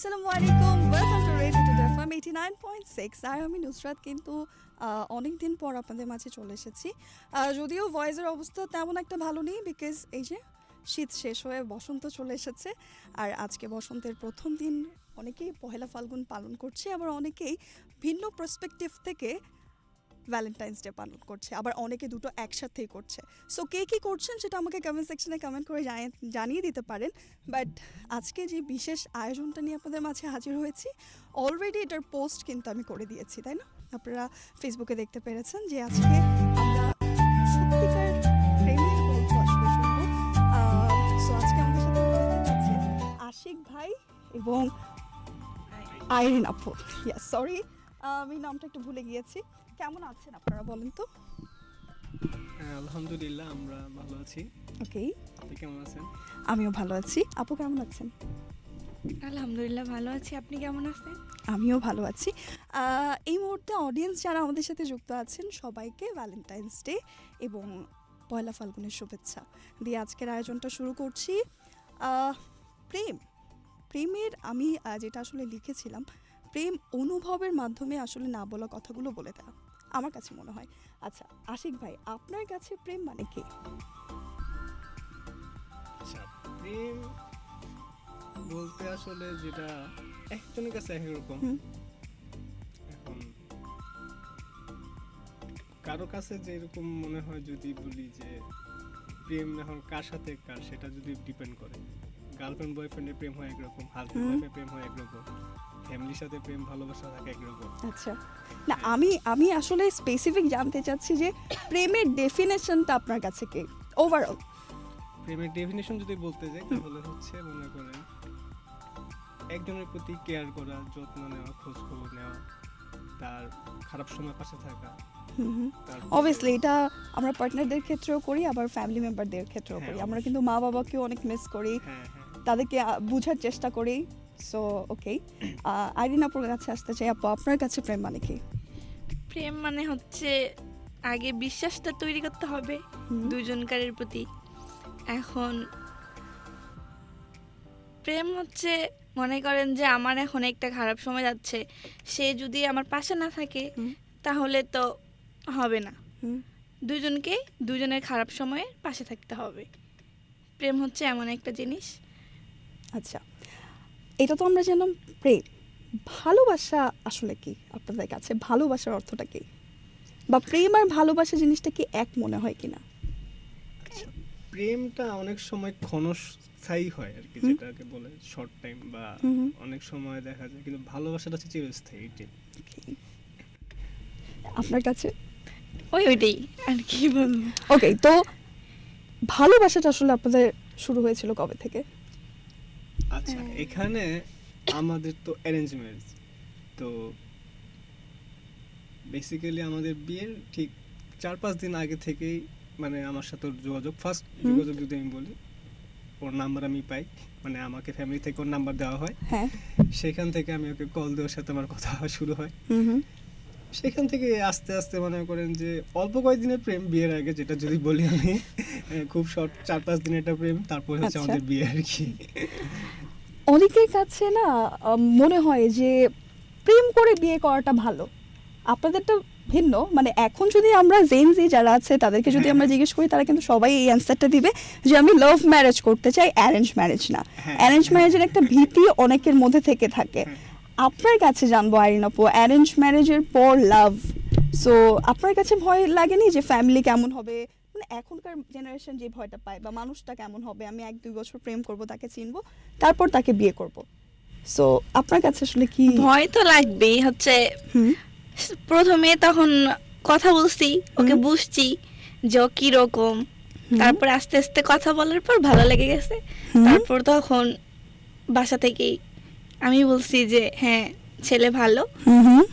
আসসালামু আলাইকুম, welcome to radio two FM 89.6। আর আমি নুসরাত কিন্তু অনেক দিন পর আপনাদের মাঝে চলে এসেছি। যদিও ভয়েসের অবস্থা তেমন একটা ভালো নেই, বিকজ এই যে শীত শেষ হয়ে বসন্ত চলে এসেছে। আর আজকে বসন্তের প্রথম দিন, অনেকেই পহেলা ফাল্গুন পালন করছে, আবার অনেকেই ভিন্ন পার্সপেক্টিভ থেকে ভ্যালেন্টাইন্স ডে পালন করছে, আবার অনেকে দুটো একসাথেই করছে। সো কে কী করছেন সেটা আমাকে কমেন্ট সেকশনে কমেন্ট করে জানিয়ে দিতে পারেন। বাট আজকে যে বিশেষ আয়োজনটা নিয়ে আপনাদের মাঝে হাজির হয়েছি, অলরেডি এটার পোস্ট কিন্তু আমি করে দিয়েছি, তাই না? আপনারা ফেসবুকে দেখতে পেরেছেন যে আজকে আমরা সত্যিকার প্রেমের গল্প আসলে শুনবো। সো আজকে আমাদের সাথে উপস্থিত আছে আশিক ভাই এবং আইরিন আপু। ইয়েস, সরি, আমি নামটা একটু ভুলে গিয়েছি। কেমন আছেন আপনারা বলেন তো? আলহামদুলিল্লাহ, আমরা ভালো আছি। ওকে, আপনি কেমন আছেন? আমিও ভালো আছি। আপু কেমন আছেন? আলহামদুলিল্লাহ ভালো আছি। আপনি কেমন আছেন? আমিও ভালো আছি। এই মুহূর্তে অডিয়েন্স যারা আমাদের সাথে যুক্ত আছেন সবাইকে ভ্যালেন্টাইন্স ডে এবং পয়লা ফাল্গুনের শুভেচ্ছা দিয়ে আজকের আয়োজনটা শুরু করছি। প্রেমের আমি যেটা আসলে লিখেছিলাম, প্রেম অনুভবের মাধ্যমে আসলে না বলা কথাগুলো বলে দেওয়া, আমার কাছে মনে হয়। আচ্ছা আশিক ভাই, আপনার কাছে প্রেম মানে কি? আচ্ছা, প্রেম বলতে আসলে যেটা একজনের কাছে একরকম। এখন কারো কাছে যেরকম মনে হয়, যদি বলি যে প্রেম এখন কার সাথে কার, সেটা যদি ডিপেন্ড করে। গার্লফ্রেন্ড বয়ফ্রেন্ডের প্রেম হয় একরকম, হাজব্যান্ড ওয়াইফের প্রেম হয় একরকম, ফ্যামিলির সাথে প্রেম ভালোবাসা থাকে একরকম। আচ্ছা, না আমি আসলে স্পেসিফিক জানতে চাচ্ছি যে প্রেমের ডেফিনেশনটা আপনার কাছে কি ওভারঅল? প্রেমের ডেফিনেশন যদি বলতে যাই তাহলে হচ্ছে, মনে করেন একজনের প্রতি কেয়ার করা, যত্ন নেওয়া, খোঁজ খবর নেওয়া, তার খারাপ সময় পাশে থাকা। অবভিয়াসলি এটা আমরা পার্টনারদের ক্ষেত্রেও করি, আবার ফ্যামিলি মেম্বারদের ক্ষেত্রেও করি। হ্যাঁ, আমরা কিন্তু মা বাবাকেও অনেক মিস করি, হ্যাঁ হ্যাঁ তাদেরকে বোঝার চেষ্টা করি। সো ওকে, আইরিন আপুর কাছে আসতে চাই। আপু, আপনার কাছে প্রেম মানে কি? প্রেম মানে হচ্ছে আগে বিশ্বাসটা তৈরি করতে হবে দুজনকারের প্রতি। এখন প্রেম হচ্ছে, মনে করেন যে আমার এখন একটা খারাপ সময় যাচ্ছে, সে যদি আমার পাশে না থাকে তাহলে তো হবে না। দুজনকে দুজনের খারাপ সময়ে পাশে থাকতে হবে। প্রেম হচ্ছে এমন একটা জিনিস। আচ্ছা, এটা তো আমরা জানলাম প্রেম। ভালোবাসা আসলে কি আপনাদের কাছে? ভালোবাসার অর্থটা কি? বা প্রেম আর ভালোবাসা জিনিসটা কি এক মনে হয় কিনা? আচ্ছা, প্রেমটা অনেক সময় ক্ষণস্থায়ী হয় আর কি, যেটাকে বলে শর্ট টাইম, বা অনেক সময় দেখা যায়, কিন্তু ভালোবাসাটা হচ্ছে চিরস্থায়ী। আপনার কাছে? ওইটাই আর কি বলবো। ওকে, তো ভালোবাসাটা আসলে আপনাদের শুরু হয়েছিল কবে থেকে? আচ্ছা, এখানে আমাদের তো অ্যারেঞ্জ ম্যারেজ, তো বেসিক্যালি আমাদের বিয়ের ঠিক 4-5 দিন আগে থেকেই মানে আমার সাথে ওর যোগাযোগ, ফার্স্ট যোগাযোগ যদি আমি বলি, ওর নাম্বার আমি পাই, মানে আমাকে ফ্যামিলি থেকে ওর নাম্বার দেওয়া হয়। হ্যাঁ, সেখান থেকে আমি ওকে কল দেওয়ার সাথে আমার কথা শুরু হয়। সেখান থেকে আস্তে আস্তে মনে করেন যে অল্প কয়েকদিনের প্রেম বিয়ের আগে, যেটা যদি বলি আমি, খুব শর্ট 4-5 দিনের একটা প্রেম, তারপর হচ্ছে আচ্ছা। আমাদের বিয়ে আর কি। অনেকের কাছে না মনে হয় যে প্রেম করে বিয়ে করাটা ভালো। আপনাদেরটা ভিন্ন। মানে এখন যদি আমরা জেনজি যারা আছে তাদেরকে যদি আমরা জিজ্ঞেস করি, তারা কিন্তু সবাই এই অ্যান্সারটা দিবে যে আমি লাভ ম্যারেজ করতে চাই, অ্যারেঞ্জ ম্যারেজ না। অ্যারেঞ্জ ম্যারেজের একটা ভীতি অনেকের মধ্যে থেকে থাকে। আপনার কাছে জানবো আইরিন আপু, অ্যারেঞ্জ ম্যারেজের পর লাভ, সো আপনার কাছে ভয় লাগেনি যে ফ্যামিলি কেমন হবে? মানে এখনকার জেনারেশন যে ভয়টা পায়, বা মানুষটা কেমন হবে, আমি 1-2 বছর প্রেম করব, তাকে চিনবো, তারপর তাকে বিয়ে করব। সো আপনার কাছে আসলে কি? ভয় তো লাগবেই। হচ্ছে প্রথমে তখন কথা বলছি, ওকে বুঝছি যে ও কিরকম, তারপর আস্তে আস্তে কথা বলার পর ভালো লেগে গেছে। তারপর তখন বাসা থেকেই আমি বলছি যে হ্যাঁ ছেলে ভালো,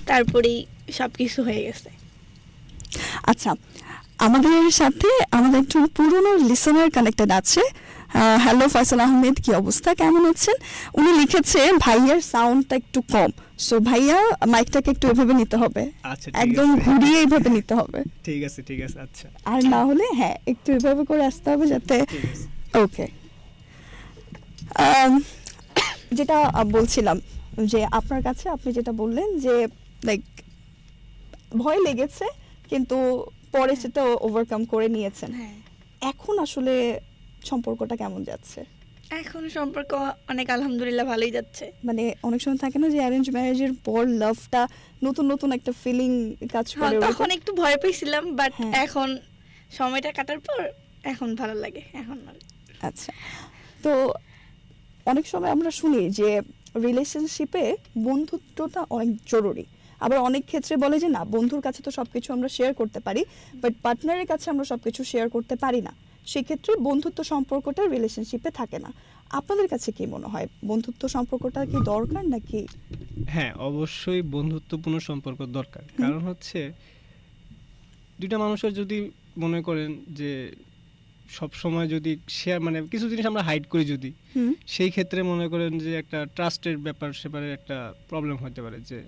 তারপরেই সবকিছু হয়ে গেছে। আচ্ছা, আমাদের সাথে আমাদের একজন পুরনো লিসেনার কানেক্টেড আছে। হ্যালো ফয়সাল আহমেদ, কি অবস্থা, কেমন আছেন? উনি লিখেছে ভাইয়ার সাউন্ডটা একটু কম, সো ভাইয়া মাইকটাকে একটু এভাবে নিতে হবে, আচ্ছা, একদম ঘুরিয়ে এইভাবে নিতে হবে। ঠিক আছে ঠিক আছে। আচ্ছা, আর না হলে হ্যাঁ একটু এভাবে করে আসতে হবে যাতে। ঠিক আছে। ওকে, যেটা বলছিলাম যে আপনার কাছে আপনি যেটা বললেন যে লাইক ভয় লেগেছে কিন্তু পরে সেটা ওভারকাম করে নিয়েছেন, হ্যাঁ, এখন আসলে সম্পর্কটা কেমন যাচ্ছে? এখন সম্পর্ক অনেক আলহামদুলিল্লাহ ভালোই যাচ্ছে। মানে অনেক সময় থাকে না যে অ্যারেঞ্জ ম্যারেজের পর লাভটা নতুন নতুন একটা ফিলিং কাজ হ্যাঁ, করে, তখন একটু ভয় পেয়েছিলাম, বাট হ্যাঁ। এখন সময়টা কাটার পর এখন ভালো লাগে। এখন আচ্ছা, তো অনেক সময় আমরা শুনি যে রিলেশনশিপে বন্ধুত্বটা অনেক জরুরি, আবার অনেক ক্ষেত্রে বলে যে না, বন্ধুর কাছে তো সবকিছু আমরা শেয়ার করতে পারি, বাট পার্টনারের কাছে আমরা সবকিছু শেয়ার করতে পারি না, সেক্ষেত্রে বন্ধুত্ব সম্পর্কটা রিলেশনশিপে থাকে না। আপনাদের কাছে কি মনে হয়, বন্ধুত্ব সম্পর্কটা কি দরকার নাকি? হ্যাঁ, অবশ্যই বন্ধুত্বপূর্ণ সম্পর্ক দরকার। কারণ হচ্ছে দুইটা মানুষের যদি মনে করেন যে সব সময় যদি শেয়ার মানে কিছু জিনিস আমরা হাইড করি যদি, হুম সেই ক্ষেত্রে মনে করেন যে একটা ট্রাস্টের ব্যাপার সেপারে একটা প্রবলেম হতে পারে যে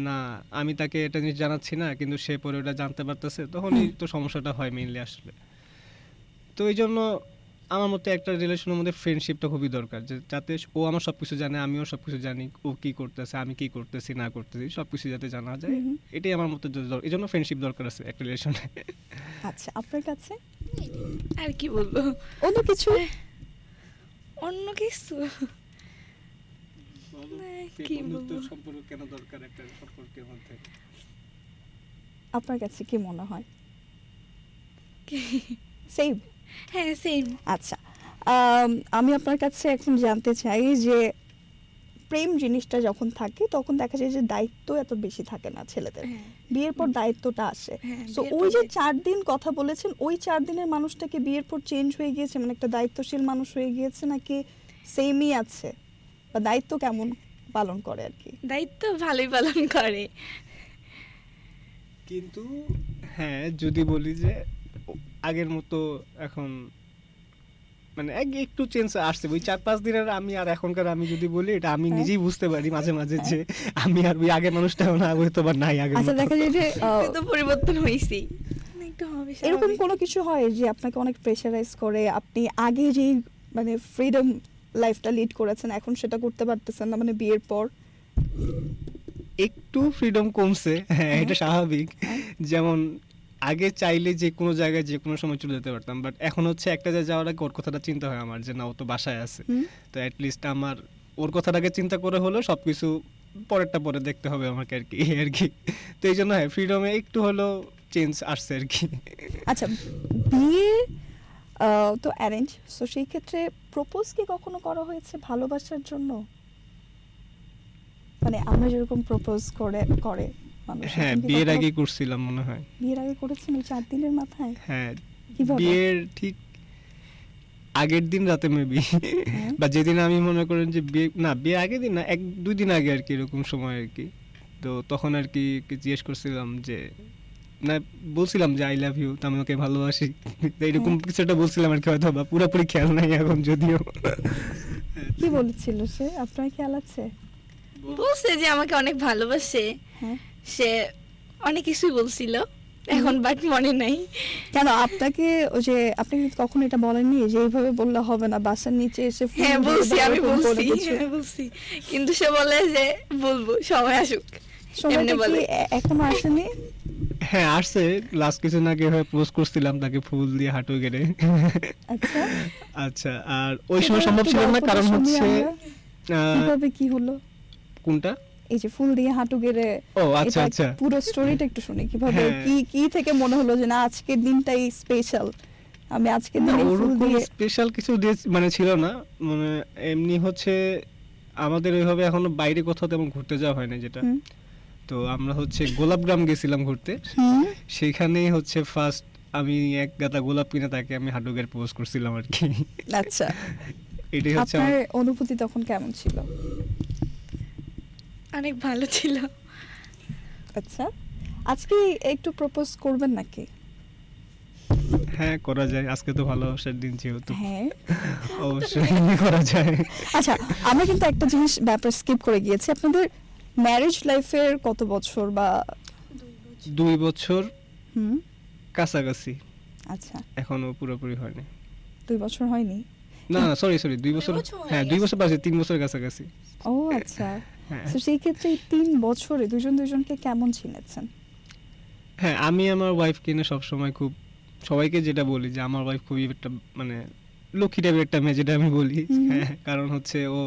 না আমি তাকে এটা জিনিস জানাচ্ছি না কিন্তু সে পরে ওটা জানতে পারতেছে, তখনই তো সমস্যাটা হয় মেইনলি আসলে। তো এই জন্য আমার মতে একটা রিলেশনের মধ্যে ফ্রেন্ডশিপটা খুবই দরকার, যে যাতে ও আমার সব কিছু জানে, আমিও সব কিছু জানি, ও কী করতেছে, আমি কী করতেছি না করতেছি সব কিছু যাতে জানা যায়, হুম। এটাই আমার মতে এই জন্য ফ্রেন্ডশিপ দরকার আছে একটা রিলেশনে। আচ্ছা, আপনার কাছে আর কি বলবো, অন্য কিছু? অন্য কিছু কি বলবো? সম্পর্ক কেন দরকার একটা সম্পর্কের মধ্যে? আপনার কাছে কি মনে হয়? সেম। হ্যাঁ, সেম। আচ্ছা, আমি আপনার কাছে এখন জানতে চাই যে প্রেম জিনিসটা যখন থাকে তখন দেখা যায় যে দায়িত্ব এত বেশি থাকে না ছেলেদের, হ্যাঁ, বিয়ের পর দায়িত্বটা আসে। হ্যাঁ, সো বিয়ের ওই পর যে দায়িত্ব। 4 দিন কথা বলেছেন, ওই 4 দিনের মানুষটাকে বিয়ের পর চেঞ্জ হয়ে গিয়েছে, মানে একটা দায়িত্বশীল মানুষ হয়ে গিয়েছে নাকি সেমই আছে, বা দায়িত্ব কেমন পালন করে আর কি? দায়িত্ব ভালোই পালন করে। কিন্তু হ্যাঁ, যদি বলি যে আগের মতো এখন মানে একটু চেঞ্জ আসছে ওই 4-5 দিনের আমি আর এখনকার আমি যদি বলি এটা আমি হ্যাঁ। নিজেই বুঝতে পারি মাঝে মাঝে যে আমি আর ওই আগের মানুষটাও না, হয়তো বা নাই আগের আচ্ছা, মতো। দেখা যায় যে তো পরিবর্তন হয়েছি, একটু হবে এরকম স্বাভাবিক। কোনো কিছু হয় যে আপনাকে অনেক প্রেশারাইজ করে, আপনি আগে যেই মানে ফ্রিডম লাইফটা লিড করেছেন এখন সেটা করতে পারতেছেন না, মানে বিয়ের পর? একটু ফ্রিডম কমছে, হ্যাঁ এটা স্বাভাবিক। যেমন আগে চাইলে যে কোনো জায়গায় যে কোনো সময় চলে যেতে পারতাম, বাট এখন হচ্ছে একটা জায়গায় যাওয়ার আগে ওর কথাটা চিন্তা হয় আমার যে না ও তো বাসায় আছে, হুম। তো অ্যাটলিস্ট আমার ওর কথাটাকে চিন্তা করে হলেও সব কিছু পরেরটা পরে দেখতে হবে আমাকে আর কি, এই আর কি। তো এই জন্য হ্যাঁ, ফ্রিডমে একটু হলেও চেঞ্জ আসছে আর কি। আচ্ছা, বিয়ে তো অ্যারেঞ্জ, সো সেই ক্ষেত্রে প্রপোজ কি কখনো করা হয়েছে ভালোবাসার জন্য? মানে আমরা যেরকম প্রপোজ করে মানুষ, হ্যাঁ, এরকম কি বিয়ের কখনো- আগে করছিলাম মনে হয়। বিয়ের আগে করেছেন ওই 4 দিনের মাথায়? হ্যাঁ, কিভাবে? বিয়ের ঠিক আগের দিন রাতে মেবি, হ্যাঁ। বা যেদিন আমি মনে করেন যে বিয়ে আগের দিন না, 1-2 দিন আগে আর কি, এরকম সময় আর কি। তো তখন আর কি জিজ্ঞেস করছিলাম যে না, বলছিলাম যে আই লাভ ইউ, তো আমি ওকে ভালোবাসি, তো এরকম হ্যাঁ। কিছু একটা বলছিলাম আর কি, হয়তো বা পুরোপুরি খেয়াল নাই এখন যদিও। কি বলেছিল সে, আপনার খেয়াল আছে? বলছে যে আমাকে অনেক ভালোবাসে, হ্যাঁ। সে অনেক কিছুই বলছিল, এখন বাট মনে নাই। কেন আপনাকে ওই যে আপনি কি কখনো এটা বলেননি যে এইভাবে বললে হবে না, বাসার নিচে এসে ফুল হ্যাঁ দিয়ে বলছি, বা আমি এরকম করে বলছি, কিছু? হ্যাঁ বলছি, কিন্তু সে বলে যে বলবো সময় আসুক, সময়টা এমনি কি বলে। এখনো আসেনি? হ্যাঁ আসছে, লাস্ট কিছুদিন আগে পোস্ট করছিলাম তাকে ফুল দিয়ে হাঁটু গেড়ে। আচ্ছা, আচ্ছা, আর ওই সময় সেটার সম্ভব একটু ছিল না, গল্পটা কারণ শুনি হচ্ছে আমরা। কিভাবে কি হলো? কোনটা? এই যে ফুল দিয়ে হাঁটু গেড়ে, ও আচ্ছা এটা আচ্ছা, পুরো স্টোরিটা একটু শুনি, কিভাবে হ্যাঁ। কি থেকে মনে হলো যে না আজকের দিনটাই স্পেশাল, আমি আজকের না দিনে ফুল ওরকম দিয়ে? স্পেশাল কিছু মানে ছিল না, মানে এমনি হচ্ছে আমাদের ওইভাবে এখনো বাইরে কোথাও তেমন ঘুরতে যাওয়া হয় না যেটা। হুম। তো আমরা হচ্ছে গোলাপগ্রাম গেছিলাম ঘুরতে, হুম। সেখানেই হচ্ছে ফার্স্ট আমি এক গাদা গোলাপ কিনে তাকে আমি হাঁটু গেড়ে পোজ করছিলাম আর কি। আচ্ছা, এটাই হচ্ছে আপনার আমার। অনুভূতি তখন কেমন ছিল? অনেক ভালো ছিল। আচ্ছা, আজকে একটু প্রপোজ করবেন নাকি? হ্যাঁ করা যায়, আজকে তো ভালোবাসার দিন যেহেতু, হ্যাঁ। অবশ্যই করা যায়। আচ্ছা, আমরা কিন্তু একটা জিনিস ব্যাপার স্কিপ করে গিয়েছি, আপনাদের ম্যারেজ লাইফের কত বছর বা? 2 বছর হুম। কাছাকাছি, আচ্ছা, এখনো পুরোপুরি হয়নি। 2 বছর হয়নি। না না সরি 2 বছর, 2 বছর হয়ে হ্যাঁ 2 গেছে। বছর পাশে 3 বছরের কাছাকাছি। ও আচ্ছা। হ্যাঁ তো সেই ক্ষেত্রে এই 3 বছরে দুজনকে কেমন চিনেছেন? হ্যাঁ আমি আমার ওয়াইফকে নিয়ে সবসময় খুব সবাইকে যেটা বলি যে আমার ওয়াইফ খুবই একটা মানে লক্ষ্মী টাইপের একটা মেয়ে, যেটা আমি বলি। হ্যাঁ কারণ হচ্ছে ও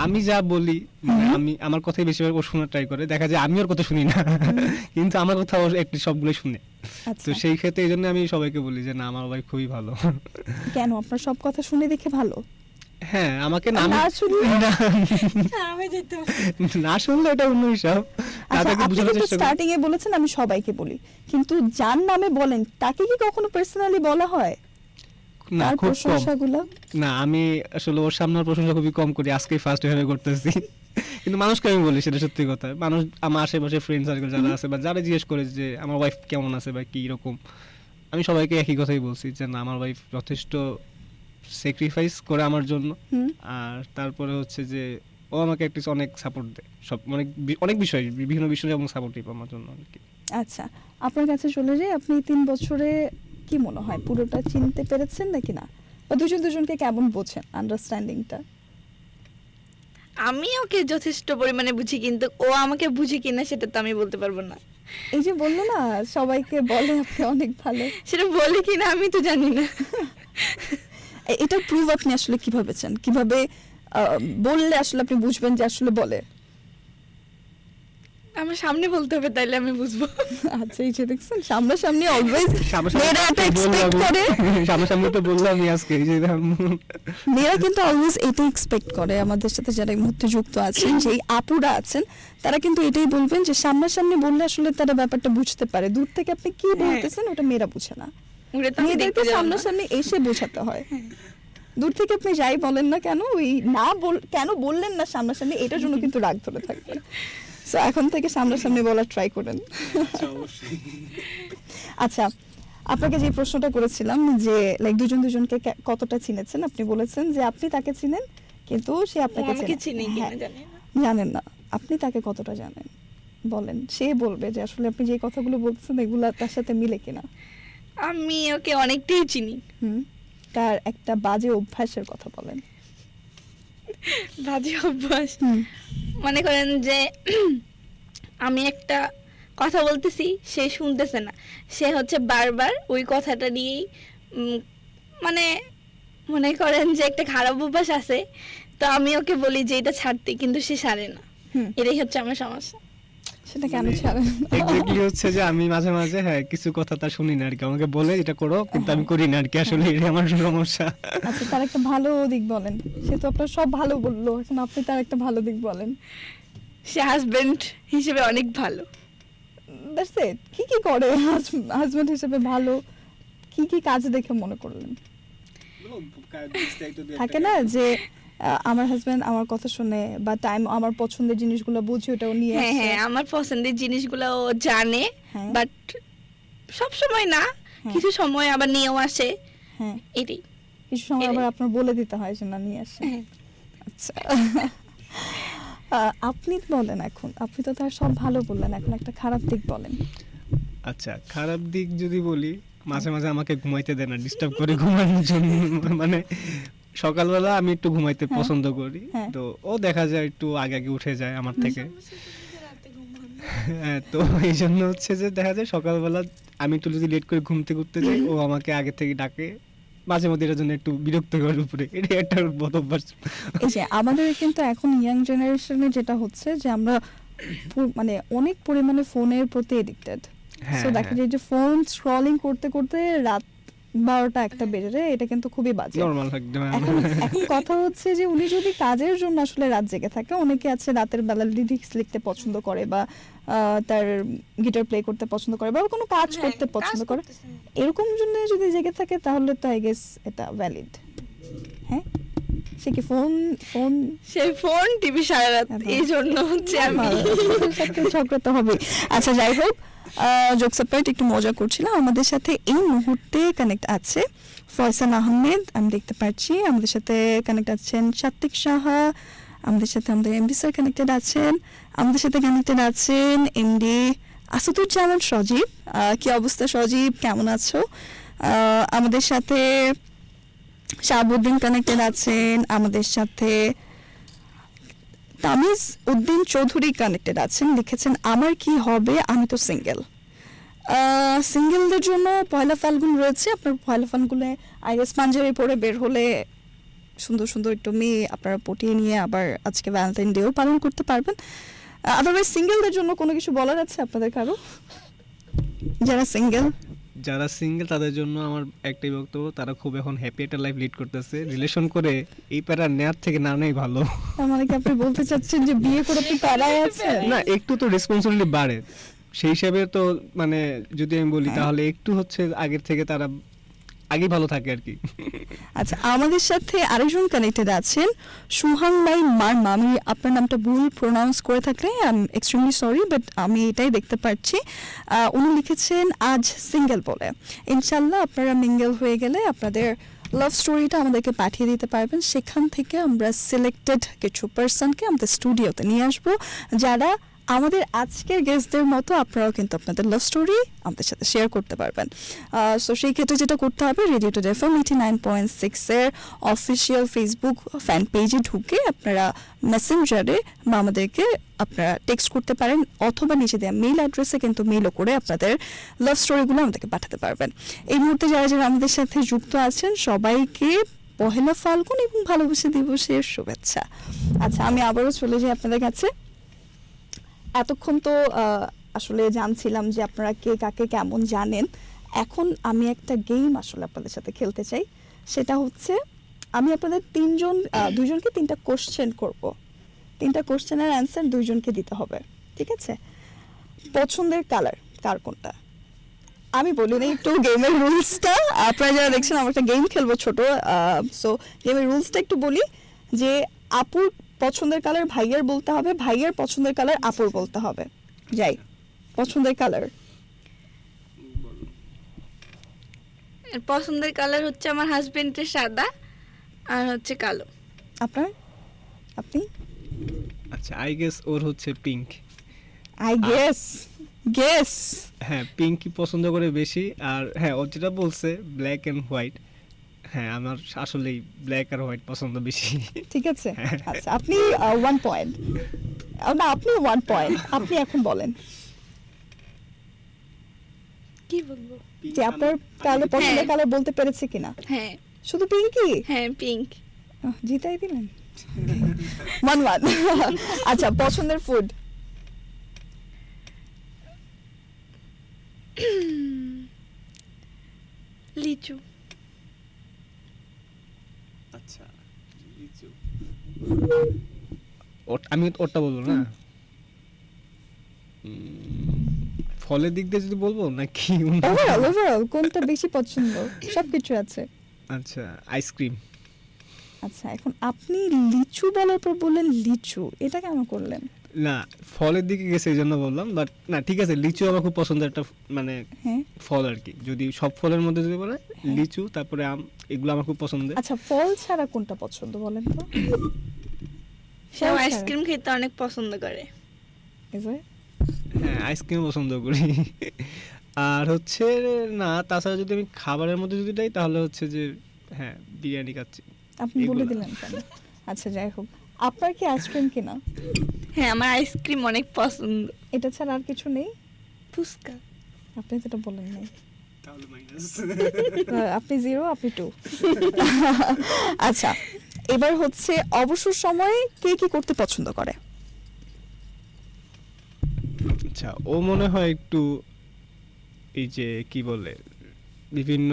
আমি যা বলি মানে আমি আমার কথাই বেশিরভাগ ও শোনার ট্রাই করে, দেখা যায় আমি ওর কথা শুনি না কিন্তু আমার কথা ও একটু সবগুলোই শুনে। আচ্ছা, তো সেই ক্ষেত্রে এই জন্য আমি সবাইকে বলি যে না আমার ওয়াইফ খুবই ভালো। কেন আপনার সব কথা শুনে দেখে ভালো? হ্যাঁ আমাকে না না শুনলে? আমি যেতে না শুনলে এটা অন্য হিসাব, আচ্ছা, তাদেরকে আপনি বোঝানোর কিন্তু চেষ্টা করি। স্টার্টিং এ বলেছেন আমি সবাইকে বলি, কিন্তু যার নামে বলেন তাকে কি কখনো পার্সোনালি বলা হয়? না তার খুব কম। প্রশংসাগুলো? না আমি আসলে ওর সামনে ওর প্রশংসা খুবই কম করি, আজকে ফার্স্ট এভাবে করতেছি। কিন্তু মানুষকে আমি বলি, সেটা সত্যি কথা। মানুষ আমার আশেপাশে ফ্রেন্ড সার্কেল যারা আছে বা যারা জিজ্ঞেস করে যে আমার ওয়াইফ কেমন আছে বা কি রকম, আমি সবাইকে একই কথাই বলছি যে না আমার ওয়াইফ যথেষ্ট স্যাক্রিফাইস করে আমার জন্য। হুম। আর তারপরে হচ্ছে যে ও আমাকে একটু অনেক সাপোর্ট দেয়, সব অনেক বিষয়, বিভিন্ন বিষয়ে এবং সাপোর্টিভ আমার জন্য আর কি। আচ্ছা, আপনার কাছে চলে যাই, আপনি 3 বছরে কি মনে হয় পুরোটা চিনতে পেরেছেন নাকি না, বা দুজনকে কেমন বোঝেন, আন্ডারস্ট্যান্ডিংটা? আমি ওকে যথেষ্ট পরিমাণে বুঝি, কিন্তু ও আমাকে বুঝে কিনা সেটা তো আমি বলতে পারবো না। এই যে বললো না সবাইকে বলে আপনি অনেক ভালো, সেটা বলে কিনা আমি তো জানি না। এটা প্রুভ আপনি আসলে কিভাবে চান, কিভাবে বললে আসলে আপনি বুঝবেন যে আসলে বলে? আমার সামনে বলতে হবে, তাইলে আমি বুঝবো। আচ্ছা, এই যে দেখছেন সামনাসামনি অলওয়েজ মেয়েরা এটা সামনাসামনি এক্সপেক্ট করে, সামনাসামনি তো বললামই আজকে এই যে মেয়েরা কিন্তু অলওয়েজ এটা এক্সপেক্ট করে আমাদের সাথে যারা এই মুহূর্তে যুক্ত আছেন, যে আপুরা আছেন তারা কিন্তু এটাই বলবেন যে সামনাসামনি বললে আসলে তারা ব্যাপারটা বুঝতে পারে, দূর থেকে আপনি কি বলতেছেন ওটা মেয়েরা বুঝে না, ওটা তো আমি দেখতে মেয়েদেরকে যাবো না। সামনাসামনি এসে বোঝাতে হয়। দূর থেকে আপনি যাই বলেন না কেন, ওই কেন বললেন না সামনাসামনি, এটার জন্য কিন্তু রাগ ধরে থাকবে। সো এখন থেকে সামনাসামনি বলার ট্রাই করেন। আচ্ছা, আপনাকে যে প্রশ্নটা করেছিলাম যে লাইক দুজনকে কতটা চিনেছেন, আপনি বলেছেন যে আপনি তাকে চিনেন কিন্তু সে ও আপনাকে আমাকে চিনি চিনে কিনা হ্যাঁ, জানি না। জানেন না। আপনি তাকে কতটা জানেন বলেন, সে বলবে যে আসলে আপনি যে কথাগুলো বলছেন এগুলা তার সাথে মিলে কিনা। আমি ওকে অনেকটাই চিনি। তার একটা বাজে অভ্যাসের কথা বলেন। বাজে অভ্যাস মনে করেন যে আমি একটা কথা বলতেছি, সে শুনতেছে না, সে হচ্ছে বারবার ওই কথাটা নিয়েই মানে মনে করেন যে একটা খারাপ অভ্যাস আছে, তো আমি ওকে বলি যে এটা ছাড়তে, কিন্তু সে ছাড়ে না। এটাই হচ্ছে আমার সমস্যা। সেটা কেন ছাড়েন? এক্স্যাক্টলি হচ্ছে যে আমি মাঝে মাঝে হ্যাঁ কিছু কথা তা শুনি না আর কি, আমাকে বলে এটা করো কিন্তু আমি করি না আর কি, আসলে এটাই আমার সমস্যা। আচ্ছা, তার একটা ভালো দিক বলেন। সে তো আপনার সব ভালো বললো, এখন আপনি তার একটা ভালো দিক বলেন। সে হাজবেন্ড হিসেবে অনেক ভালো। That's it. কি কি করে হাজবেন্ড হিসেবে ভালো, কি কি কাজ দেখে মনে করলেন? থাকে না যে আমার হাজবেন্ড আমার কথা শুনে বা টাইম আমার পছন্দের জিনিসগুলো বুঝে ওটাও নিয়ে হ্যাঁ আসে। হ্যাঁ, আমার পছন্দের জিনিসগুলো ও জানে, হ্যাঁ। বাট সব সময় না, হ্যাঁ। কিছু সময় আবার নিয়েও আসে। হ্যাঁ, এটাই। কিছু সময় এটাই। আবার আপনার বলে দিতে হয় যে না নিয়ে আসে। হ্যাঁ। আচ্ছা, আপনি বলেন, এখন আপনি তো তার সব ভালো বললেন, এখন একটা খারাপ দিক বলেন। আচ্ছা খারাপ দিক যদি বলি, মাঝে মাঝে আমাকে ঘুমাইতে দেয় না, ডিস্টার্ব করে ঘুমানোর জন্য। মানে সকালবেলা আমি একটু ঘুমাইতে হ্যাঁ। পছন্দ করি, হ্যাঁ। তো ও দেখা যায় একটু আগে আগে উঠে যায় আমার থেকে। হ্যাঁ, তো এই জন্য হচ্ছে যে দেখা যায় সকালবেলা আমি একটু যদি লেট করে ঘুম থেকে উঠতে যাই, ও আমাকে আগে থেকে ডাকে, মাঝে মধ্যে এটার জন্য একটু বিরক্ত করার উপরে, এটা একটা বদ অভ্যাস। এই যে আমাদের কিন্তু এখন ইয়াং জেনারেশনে যেটা হচ্ছে যে আমরা মানে অনেক পরিমাণে ফোনের প্রতি এডিক্টেড। হ্যাঁ, সো দেখা যায় যে ফোন স্ক্রলিং করতে করতে রাত 12টা-1টা বেজে যায়, এটা কিন্তু খুবই বাজে। নরমাল একদম। এখন এখন কথা হচ্ছে যে উনি যদি কাজের জন্য আসলে রাত জেগে থাকে, অনেকে আছে রাতের বেলা লিরিক্স লিখতে পছন্দ করে বা তার গিটার প্লে করতে পছন্দ করে বা কোনো কাজ হ্যাঁ, করতে পছন্দ করে, এরকম জন্য যদি জেগে থাকে তাহলে তো আই গেস এটা ভ্যালিড। হ্যাঁ, সে কি ফোন ফোন সে ফোন টিভি সারা রাত, এখন। এই জন্য হচ্ছে আমি ঝগড়া তো হবে। আচ্ছা, যাই হোক, জোকস অ্যাপার্ট, একটু মজা করছিলাম। আমাদের সাথে এই মুহূর্তে কানেক্ট আছে ফয়সাল আহমেদ, আমি দেখতে পাচ্ছি। আমাদের সাথে কানেক্ট আছেন সাত্বিক সাহা, আমাদের সাথে আমাদের এমডি স্যার কানেক্টেড আছেন, আমাদের সাথে কানেক্টেড আছেন এমডি আসাদুজ্জামান সজীব। কি অবস্থা সজীব, কেমন আছো? আমাদের সাথে শাহাবুদ্দিন কানেক্টেড আছেন আমাদের সাথে, তামিজ উদ্দিন চৌধুরী কানেক্টেড আছেন, লিখেছেন আমার কি হবে আমি তো সিঙ্গেল। সিঙ্গেলদের জন্য পয়লা ফাল্গুন রয়েছে, আপনার পয়লা ফাল্গুনে আইএস পাঞ্জাবি পরে বের হলে সুন্দর সুন্দর একটু মেয়ে আপনারা পটিয়ে নিয়ে আবার আজকে ভ্যালেন্টাইন ডেও পালন করতে পারবেন। আদারওয়াইজ সিঙ্গেলদের জন্য কোনো কিছু বলার আছে আপনাদের কারো, যারা সিঙ্গেল? যারা সিঙ্গেল তাদের জন্য আমার একটাই বক্তব্য, তারা খুব এখন হ্যাপি একটা লাইফ লিড করতেছে। রিলেশন করে এই প্যারা নেওয়ার থেকে না নেই ভালো। তার মানে কি আপনি বলতে চাচ্ছেন যে বিয়ে করে আপনি প্যারায় আছেন? না, একটু তো রেসপন্সিবিলিটি বাড়ে, সেই হিসাবে তো মানে যদি আমি বলি তাহলে একটু হচ্ছে আগের থেকে তারা আগে ভালো থাকে আর কি। আচ্ছা, আমাদের সাথে আরেকজন কানেক্টেড আছেন সুহান ভাই মারমা। আমি আপনার নামটা ভুল প্রোনাউন্স করে থাকলে I am extremely sorry, but আমি এটাই দেখতে পাচ্ছি। উনি লিখেছেন আজ সিঙ্গেল বলে। ইনশাল্লাহ আপনারা মিঙ্গেল হয়ে গেলে আপনাদের লাভ স্টোরিটা আমাদেরকে পাঠিয়ে দিতে পারবেন, সেখান থেকে আমরা সিলেক্টেড কিছু পার্সনকে আমাদের স্টুডিওতে নিয়ে আসবো, যারা আমাদের আজকের গেস্টদের মতো আপনারাও কিন্তু আপনাদের লাভ স্টোরি আমাদের সাথে শেয়ার করতে পারবেন। সো সেই ক্ষেত্রে যেটা করতে হবে, রেডিও টু এফএম 89.6 এর অফিসিয়াল ফেসবুক ফ্যান পেজে ঢুকে আপনারা মেসেঞ্জারে বা আমাদেরকে আপনারা টেক্সট করতে পারেন, অথবা নিচে দেওয়া মেইল অ্যাড্রেসে কিন্তু মেইলও করে আপনাদের লাভ স্টোরিগুলো আমাদেরকে পাঠাতে পারবেন। এই মুহূর্তে যারা যারা আমাদের সাথে যুক্ত আছেন সবাইকে পহেলা ফাল্গুন এবং ভালোবাসা দিবসের শুভেচ্ছা। আচ্ছা, আমি আবারও চলে যাই আপনাদের কাছে। এতক্ষণ তো আসলে জানছিলাম যে আপনারা কে কাকে কেমন জানেন। এখন আমি একটা গেম আসলে আপনাদের সাথে খেলতে চাই, সেটা হচ্ছে আমি আপনাদের দুইজনকে তিনটা কোশ্চেন করব, তিনটা কোশ্চেনের অ্যান্সার দুইজনকে দিতে হবে, ঠিক আছে? পছন্দের কালার কার কোনটা? আমি বলি না একটু গেমের রুলসটা, আপনারা যারা দেখছেন আমরা একটা গেম খেলবো ছোট, সো গেমের রুলসটা একটু বলি যে আপুর পছন্দের কালার ভাইয়ের বলতে হবে, ভাইয়ের পছন্দের কালার আপুর বলতে হবে। যাই, পছন্দের কালার। পছন্দের কালার হচ্ছে আমার হাজবেন্ডের সাদা আর হচ্ছে কালো। আপনার? আপনি? আচ্ছা, আই গেস ওর হচ্ছে পিঙ্ক। আই গেস হ্যাঁ, পিঙ্কই পছন্দ করে বেশি। আর হ্যাঁ, ও যেটা বলছে ব্ল্যাক অ্যান্ড হোয়াইট, হ্যাঁ আমার আসলেই ব্ল্যাক আর হোয়াইট পছন্দ বেশি। ঠিক আছে। আচ্ছা, আপনি 1 পয়েন্ট, না আপনি 1 পয়েন্ট। আপনি এখন বলেন কি বলবো, যে আপনার কালো পছন্দের কালার বলতে পেরেছে কিনা? হ্যাঁ শুধু পিঙ্কই? হ্যাঁ পিঙ্ক। জিতাই দিলেন। 1-1। আচ্ছা, পছন্দের ফুড? লিচু। আচ্ছা, আমি ওটা বলবো না, ফলের দিক দিয়ে যদি বলবো নাকি ওভারঅল কোনটা বেশি পছন্দ? সবকিছু আছে। আচ্ছা, আইসক্রিম। আচ্ছা, এখন আপনি লিচু বলার পর বললেন লিচু, এটা কেন করলেন? না, ফলের দিকে গেছে এই জন্য বললাম, বাট না ঠিক আছে, লিচু আমার খুব পছন্দের একটা মানে হ্যাঁ, ফল আর কি। যদি সব ফলের মধ্যে যদি বলে লিচু তারপরে আম, এগুলো আমার খুব পছন্দের। আচ্ছা, ফল ছাড়া কোনটা পছন্দ বলেন তো? সে আইসক্রিম খেতে অনেক পছন্দ করে। হ্যাঁ, আইসক্রিম পছন্দ করি। আর হচ্ছে না, তাছাড়া যদি আমি খাবারের মধ্যে যদি যাই তাহলে হচ্ছে যে হ্যাঁ, বিরিয়ানি খাচ্ছি। আপনি বলে দিলেন কেন? আচ্ছা, যাই হোক, আপনার কি আইসক্রিম কিনা? হ্যাঁ, আমার আইসক্রিম অনেক পছন্দ। এটা ছাড়া আর কিছু নেই? ফুচকা। আপনি যেটা বলেন নাই। তাহলে মাইনাস। আপনি 0, আপনি 2। আচ্ছা, এবার হচ্ছে অবসর সময়ে কে কি করতে পছন্দ করে? আচ্ছা, ও মনে হয় একটু এই যে কি বলে বিভিন্ন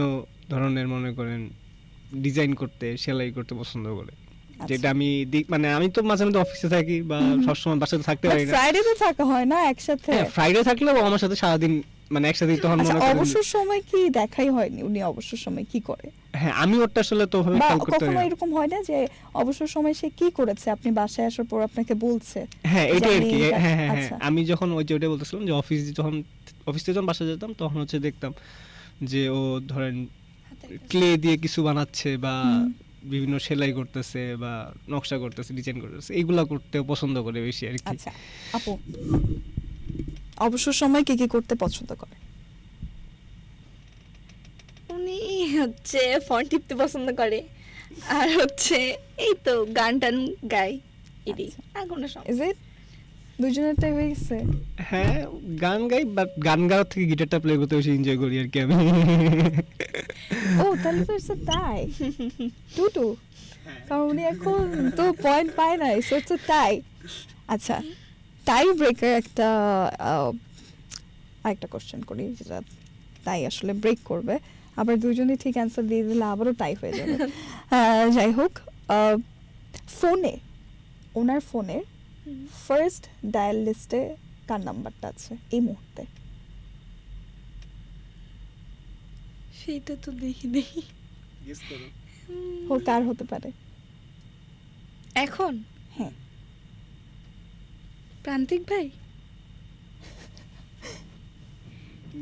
ধরনের মনে করেন ডিজাইন করতে, সেলাই করতে পছন্দ করে, যেটা আমি মানে আমি তো মাঝে মাঝে অফিসে থাকি বা সবসময় বাসাতে থাকতে পারি না। ফ্রাইডে তো থাকা হয় না একসাথে? হ্যাঁ, ফ্রাইডে থাকলেও ও আমার সাথে সারাদিন মানে একসাথে তখন আচ্ছা, মনে করেন। অবসর সময় কি দেখাই হয়নি উনি অবসর সময় কি করে? হ্যাঁ, আমি ওটা আসলে তো ভাবে বা খেয়াল করতে কখনো পারি না। এরকম হয় না যে অবসর সময় সে কি করেছে আপনি বাসায় আসার পর আপনাকে বলছে? হ্যাঁ, এটাই আর কি। জানি এটা। হ্যাঁ হ্যাঁ হ্যাঁ, আচ্ছা। আমি যখন ওইটা বলতেছিলাম যে অফিস থেকে যখন বাসায় যেতাম তখন হচ্ছে দেখতাম যে ও ধরেন ক্লে দিয়ে কিছু বানাচ্ছে বা বিভিন্ন সেলাই করতেছে বা নকশা করতেছে, ডিজাইন করতেছে, এইগুলা করতে পছন্দ করে বেশি আর কি। আচ্ছা, আপু অবসর সময় কি কি করতে পছন্দ করে? উনি হচ্ছে ফোন টিপতে পছন্দ করে, আর হচ্ছে এই তো গান টান গাই এটি আচ্ছা। আর কোনো সমস্যা ইজ ইট দুজনেরটাই হয়ে গেছে? হ্যাঁ গান গাই, বাট গান গাওয়ার থেকে গিটারটা প্লে করতে বেশি এনজয় করি আর কি আমি। ও তাহলে তো ইটস টাই 2-2, কারণ উনি এখন তো পয়েন্ট পায় নাই, সো ইটস টাই। আচ্ছা, টাই ব্রেকার একটা কোশ্চেন করি যেটা তাই আসলে ব্রেক করবে, আবার দুজনেই ঠিক অ্যান্সার দিয়ে দিলে আবারও টাই হয়ে যাবে। যাই হোক, ফোনে ওনার ফোনের ফার্স্ট ডায়াল লিস্টে কার নাম্বারটা আছে এই মুহূর্তে? সেইটা তো দেখি নেই গেস করো। ও কার হতে পারে? এখন হ্যাঁ, প্রান্তিক ভাই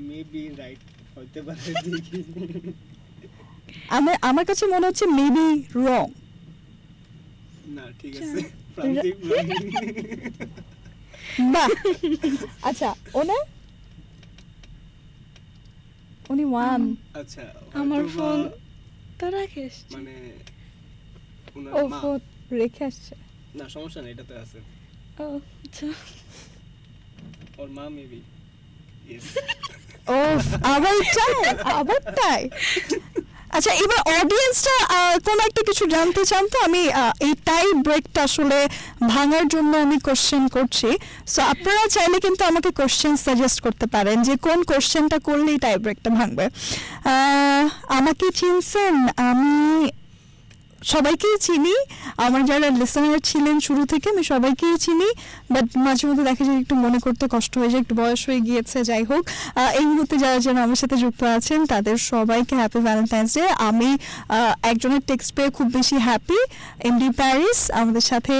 মেবি রাইট হইতে পারে দেখি। আমার কাছে মনে হচ্ছে মেবি রং। না ঠিক আছে, প্রান্তিক ভাই। বাহ, আচ্ছা ওনার উনি ওয়ান। আচ্ছা আমার হয়তোবা ফোন তো রাখে এসছি। মানে ওনার ও মা। ফোন রেখে আসছে। না সমস্যা নেই, এটাতে আছে ও আচ্ছা ওর মা মেবি। ইয়েস। ও আবার তাই। আচ্ছা, এবার অডিয়েন্সটা কোন একটা কিছু জানতে চান তো? আমি এই টাই ব্রেকটা আসলে ভাঙার জন্য আমি কোশ্চেন করছি, সো আপনারা চাইলে কিন্তু আমাকে কোশ্চেন সাজেস্ট করতে পারেন যে কোন কোশ্চেনটা করলেই টাই ব্রেকটা ভাঙবে। আমাকে চিনছেন, আমি সবাইকেই চিনি, আমার যারা লিসেনার ছিলেন শুরু থেকে আমি সবাইকেই চিনি, বাট মাঝে মধ্যে দেখা যায় একটু মনে করতে কষ্ট হয়ে যায়, একটু বয়স হয়ে গিয়েছে। যাই হোক, এই মুহূর্তে যারা যেন আমার সাথে যুক্ত আছেন তাদের সবাইকে হ্যাপি ভ্যালেন্টাইন্স ডে। আমি একজনের টেক্সট পেয়ে খুব বেশি হ্যাপি, এমডি প্যারিস আমাদের সাথে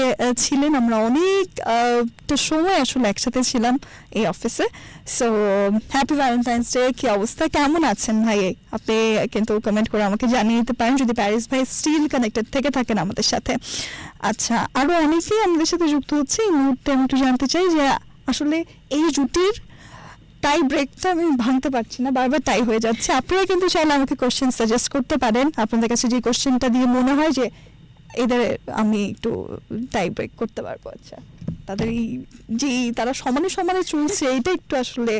ছিলেন, আমরা অনেক সময় আসলে একসাথে ছিলাম এই অফিসে। So happy Valentine's day. কি অবস্থা, কেমন আছেন ভাই? আপনি কিন্তু কমেন্ট করে আমাকে জানিয়ে দিতে পারেন যদি প্যারিস ভাই স্টিল কানেক্টেড থেকে থাকেন আমাদের সাথে। আচ্ছা, আরও অনেকেই আমাদের সাথে যুক্ত হচ্ছে এই মুহূর্তে। আমি একটু জানতে চাই যে আসলে এই জুটির টাই ব্রেকটা আমি ভাঙতে পারছি না, বারবার টাই হয়ে যাচ্ছে। আপনারা কিন্তু চাইলে আমাকে কোশ্চেন সাজেস্ট করতে পারেন, আপনাদের কাছে যে কোশ্চেনটা দিয়ে মনে হয় যে এদের আমি একটু টাই ব্রেক করতে পারবো। আচ্ছা, তাদের এই যে তারা সমানে সমানে চলছে এটা একটু আসলে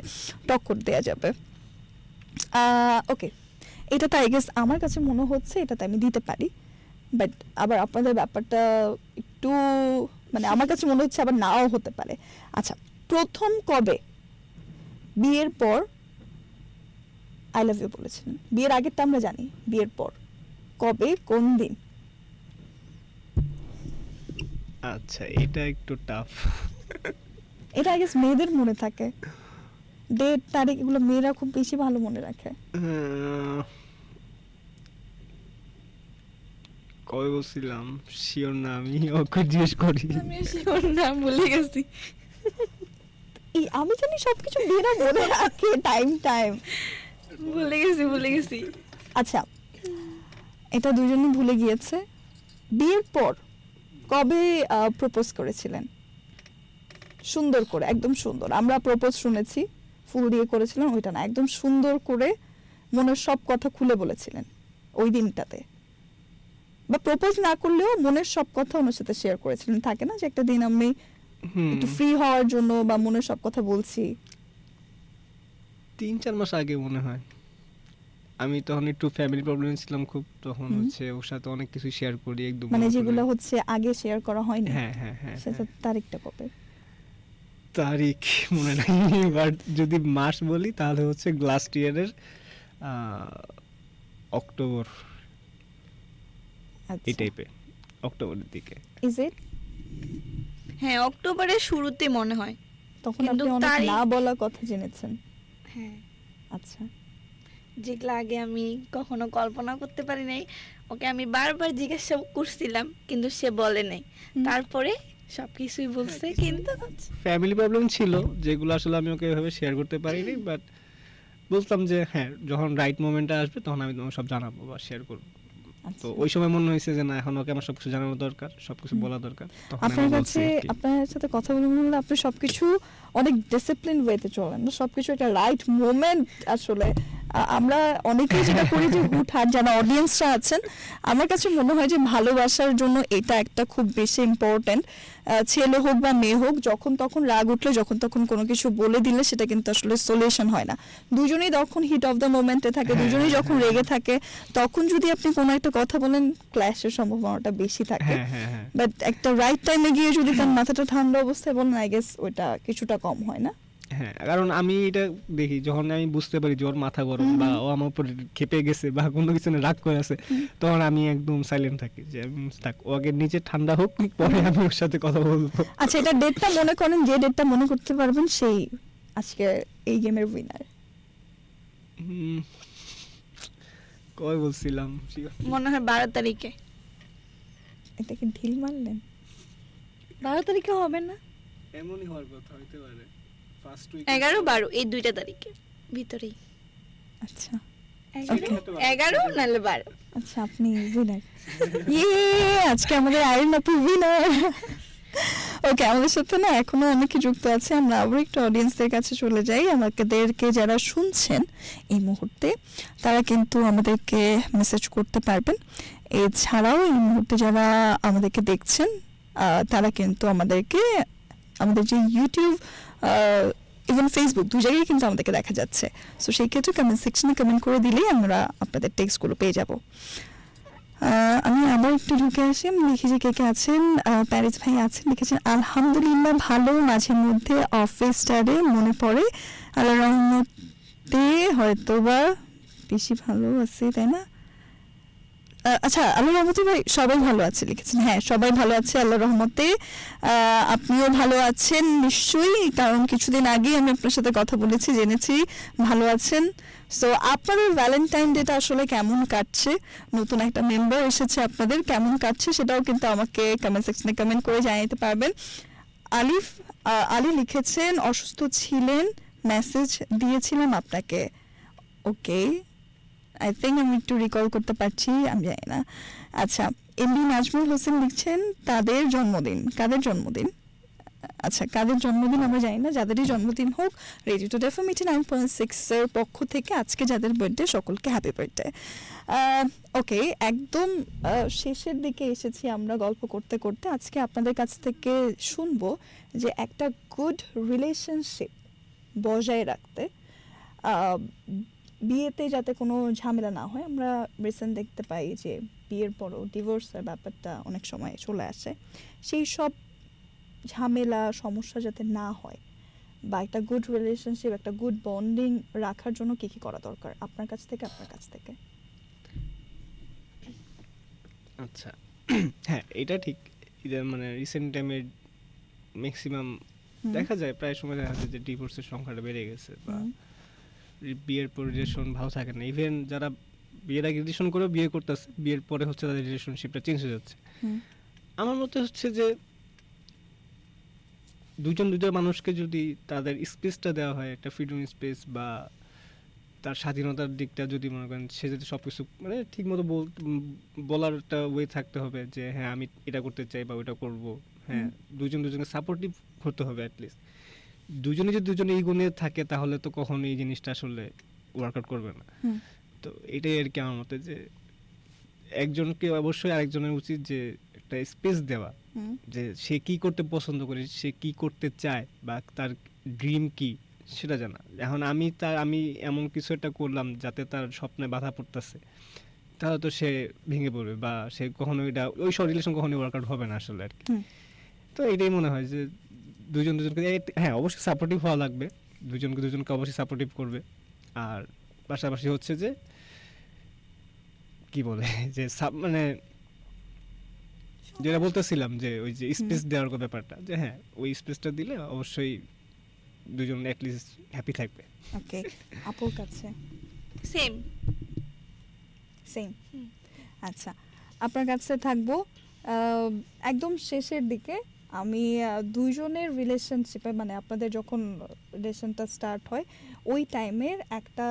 টক্কর দেওয়া যাবে। ওকে, এটা তো আই গেস আমার কাছে মনে হচ্ছে এটাতে আমি দিতে পারি, বাট আবার আপনাদের ব্যাপারটা একটু মানে আমার কাছে মনে হচ্ছে আবার নাও হতে পারে। আচ্ছা, প্রথম কবে বিয়ের পর আই লাভ ইউ বলেছিলেন? বিয়ের আগেরটা আমরা জানি, বিয়ের পর কবে কোন দিন? আচ্ছা এটা একটু টাফ। এটা আই গেস মেয়েদের মনে থাকে, ডেট তারিখ এগুলো মেয়েরা খুব বেশি ভালো মনে রাখে। কবে বলছিলাম শিওর না, আমি ওকে জিজ্ঞেস করি। আমি শিওর না, ভুলে গেছি। আমি জানি সবকিছু মেয়েরা মনে রাখে টাইম। ভুলে গেছি আচ্ছা, এটা দুজনই ভুলে গিয়েছে। বিয়ের পর কবে প্রপোজ করেছিলেন? সুন্দর করে, একদম সুন্দর। আমরা প্রপোজ শুনেছি ফুল দিয়ে করেছিলেন, ওইটা না, একদম সুন্দর করে মনের সব কথা খুলে বলেছিলেন ওই দিনটাতে, বা প্রপোজ না করলেও মনের সব কথা ওনার সাথে শেয়ার করেছিলেন। থাকে না যে একটা দিন আমি একটু ফ্রি হওয়ার জন্য বা মনের সব কথা বলছি। 3-4 মাস আগে মনে হয়। আমি তখন একটু ফ্যামিলি প্রবলেম ছিলাম খুব, তখন হচ্ছে ওর সাথে অনেক কিছু শেয়ার করি একদম। মানে যেগুলো হচ্ছে আগে শেয়ার করা হয়নি। হ্যাঁ হ্যাঁ হ্যাঁ সেটা তারিখটা কবে? তারিখ মনে নাই, বাট যদি মাস বলি তাহলে হচ্ছে লাস্ট ইয়ারের অক্টোবর, এই টাইপে অক্টোবরের দিকে। Is it? হ্যাঁ, অক্টোবরের শুরুতে মনে হয়। তখন কিন্তু আপনি অনেক তারিখ- না বলা কথা জেনেছেন। হ্যাঁ, আচ্ছা, যেগুলো আগে আমি কখনো কল্পনা করতে পারি নাই। ওকে আমি বারবার জিজ্ঞাসা করছিলাম কিন্তু সে বলে নাই। তারপরে সবকিছুই বলছে, কিন্তু ফ্যামিলি প্রবলেম ছিল যেগুলো আসলে আমি ওকে এভাবে শেয়ার করতে পারিনি, বাট বলতাম যে হ্যাঁ যখন রাইট মোমেন্টটা আসবে তখন আমি তোমাকে সব জানাবো বা শেয়ার করবো। তো ওই সময় মনে হয়েছে যে না, এখন ওকে আমার সবকিছু জানানো দরকার, সবকিছু বলা দরকার। তখন আমি আপনার বলছি কাছে আর কি। আপনার সাথে কথা বলে মনে হলো আপনি সবকিছু অনেক ডিসিপ্লিন ওয়েতে চলেন, সবকিছু একটা রাইট মোমেন্ট আসলে আমরা অনেকেই যেটা করি যে হুটহাট, যারা অডিয়েন্সরা আছেন, আমার কাছে মনে হয় যে ভালোবাসার জন্য এটা একটা খুব বেশি ইম্পর্ট্যান্ট। ছেলে হোক বা মেয়ে হোক, যখন তখন রাগ উঠলে, যখন তখন কোনো কিছু বলে দিলে সেটা কিন্তু আসলে সলিউশন হয় না। দুজনেই তখন হিট অফ দ্য মোমেন্টে থাকে, দুজনেই যখন রেগে থাকে, তখন যদি আপনি কোনো একটা কথা বলেন, ক্ল্যাশের সম্ভাবনাটা বেশি থাকে। হ্যাঁ হ্যাঁ হ্যাঁ বাট একটা রাইট টাইমে গিয়ে যদি তার মাথাটা ঠান্ডা অবস্থায় বলেন, আই গেস ওটা কিছুটা কম হয় না? হ্যাঁ, কারণ আমি এটা দেখি, যখন আমি বুঝতে পারি যে ওর মাথা গরম বা ও আমার উপর ক্ষেপে গেছে বা কোনো কিছু নিয়ে রাগ করে আছে, তখন আমি একদম সাইলেন্ট থাকি, যে থাক, ও আগে নিচে ঠান্ডা হোক, পরে আমি ওর সাথে কথা বলবো। আচ্ছা, এটা ডেটটা মনে করেন, যে ডেটটা মনে করতে পারবেন সেই আজকে এই গেমের উইনার। হুম, কবে বলছিলাম? মনে হয় 12 তারিখে। এটা কি ঢিল মারলেন? 12 তারিখে হবে না? এমনই হওয়ার কথা, হইতে পারে ফার্স্ট উইক 11-12 এই 2টা তারিখে ভিতরেই। আচ্ছা 11 নাহলে 12। আচ্ছা, আপনি উইনার। আজকে আমাদের আয়রন আপু উইনার। ওকে, আমাদের সাথে না এখনো অনেকে যুক্ত আছে, আমরা আবার একটু অডিয়েন্সদের কাছে চলে যাই। আমাদেরকে যারা শুনছেন এই মুহূর্তে, তারা কিন্তু আমাদেরকে মেসেজ করতে পারবেন। এছাড়াও এই মুহূর্তে যারা আমাদেরকে দেখছেন, তারা কিন্তু আমাদেরকে, আমাদের যে ইউটিউব ইভেন ফেসবুক, দু জায়গায় কিন্তু আমাদেরকে দেখা যাচ্ছে। সো সেই ক্ষেত্রে কমেন্ট সেকশনে কমেন্ট করে দিলেই আমরা আপনাদের টেক্সটগুলো পেয়ে যাব। আমি আবার একটু ঢুকে আসি, দেখি যে কে কে আছেন। প্যারিস ভাই আছেন, লিখেছেন আলহামদুলিল্লাহ ভালো, মাঝে মধ্যে অফিসটারে মনে পড়ে, আল্লাহ রহমতে হয়তোবা বেশি ভালো আছে, তাই না? আচ্ছা, আল্লাহ রহমতে ভাই সবাই ভালো আছে লিখেছেন। হ্যাঁ, সবাই ভালো আছে আল্লাহ রহমতে। আপনিও ভালো আছেন নিশ্চয়ই, কারণ কিছুদিন আগে আমি আপনার সাথে কথা বলেছি, জেনেছি ভালো আছেন। সো আপনাদের ভ্যালেন্টাইন ডেটা আসলে কেমন কাটছে? নতুন একটা মেম্বার এসেছে, আপনাদের কেমন কাটছে সেটাও কিন্তু আমাকে কমেন্ট সেকশনে কমেন্ট করে জানাতে পারবেন। আলী লিখেছেন অসুস্থ ছিলেন, মেসেজ দিয়েছিলাম আপনাকে। ওকে, আই থিঙ্ক আমি একটু রিকল করতে পারছি, আমি জানি না। আচ্ছা, এমডি নাজমুল হোসেন লিখছেন তাদের জন্মদিন। কাদের জন্মদিন? আচ্ছা, কাদের জন্মদিন আমরা জানি না, যাদেরই জন্মদিন হোক, রেডিও টু এফএম 89.6 এর পক্ষ থেকে আজকে যাদের বার্থডে, সকলকে হ্যাপি বার্থডে। ওকে, একদম শেষের দিকে এসেছি আমরা গল্প করতে করতে। আজকে আপনাদের কাছ থেকে শুনবো যে একটা গুড রিলেশনশিপ বজায় রাখতে বিয়েতে যাতে কোনো ঝামেলা না হয়। আমরা রিসেন্ট দেখতে পাই যে বিয়ের পরও ডিভোর্সের ব্যাপারটা অনেক সময় চলে আসে। সেই সব ঝামেলা, সমস্যা যাতে না হয়, বা একটা গুড রিলেশনশিপ, একটা গুড বন্ডিং রাখার জন্য কী কী করা দরকার আপনার কাছ থেকে? আচ্ছা, হ্যাঁ, এটা ঠিক। মানে রিসেন্ট টাইমে ম্যাক্সিমাম দেখা যায়, প্রায় সময় দেখা যায় যে ডিভোর্সের সংখ্যাটা বেড়ে গেছে, বা বিয়ের পর রিলেশন ভালো থাকে না। ইভেন যারা বিয়ের আগে রিলেশন করে বিয়ে করতেছে, বিয়ের পরে হচ্ছে তাদের রিলেশনশিপটা চেঞ্জ হয়ে যাচ্ছে। আমার মতে হচ্ছে যে দুজন মানুষকে যদি তাদের স্পেসটা দেওয়া হয়, একটা ফ্রিডম স্পেস, বা তার স্বাধীনতার দিকটা যদি মনে করেন, সে যদি সব কিছু মানে ঠিক মতো বলার একটা ওয়ে থাকতে হবে, যে হ্যাঁ আমি এটা করতে চাই বা ওইটা করবো। হ্যাঁ, দুজনকে সাপোর্টিভ হতে হবে অ্যাটলিস্ট। দুজনে যদি দুজনে ইগো নিয়ে থাকে, তাহলে তো কখনো এই জিনিসটা আসলে ওয়ার্কআউট করবে না। তো এটাই আর কি আমার মতে, যে একজনকে অবশ্যই আরেকজনের উচিত যে একটা স্পেস দেওয়া, যে সে কি করতে পছন্দ করে, সে কি করতে চায়, বা তার ড্রিম কি সেটা জানা। এখন আমি এমন কিছু একটা করলাম যাতে তার স্বপ্নে বাধা পড়তেছে, তাহলে তো সে ভেঙে পড়বে, বা সে কখনো ওই সব রিলেশন কখনোই ওয়ার্কআউট হবে না আসলে আর কি। তো এটাই মনে হয় যে দুজনকে, হ্যাঁ অবশ্যই সাপোর্টিভ হওয়া লাগবে, দুজনকে অবশ্যই সাপোর্টিভ করবে। আর পাশাপাশি হচ্ছে যে কি বলে যে মানে যেটা বলতেছিলাম, যে ওই যে স্পেস দেওয়ার ব্যাপারটা, যে হ্যাঁ ওই স্পেসটা দিলে অবশ্যই দুজন অ্যাটলিস্ট হ্যাপি থাকবে। ওকে, আপুর কাছে সেম। আচ্ছা, আপনার কাছে থাকবো একদম শেষের দিকে। আমি দুইজনের রিলেশনশিপে, মানে আপনাদের যখন রিলেশনটা স্টার্ট হয় ওই টাইমের একটা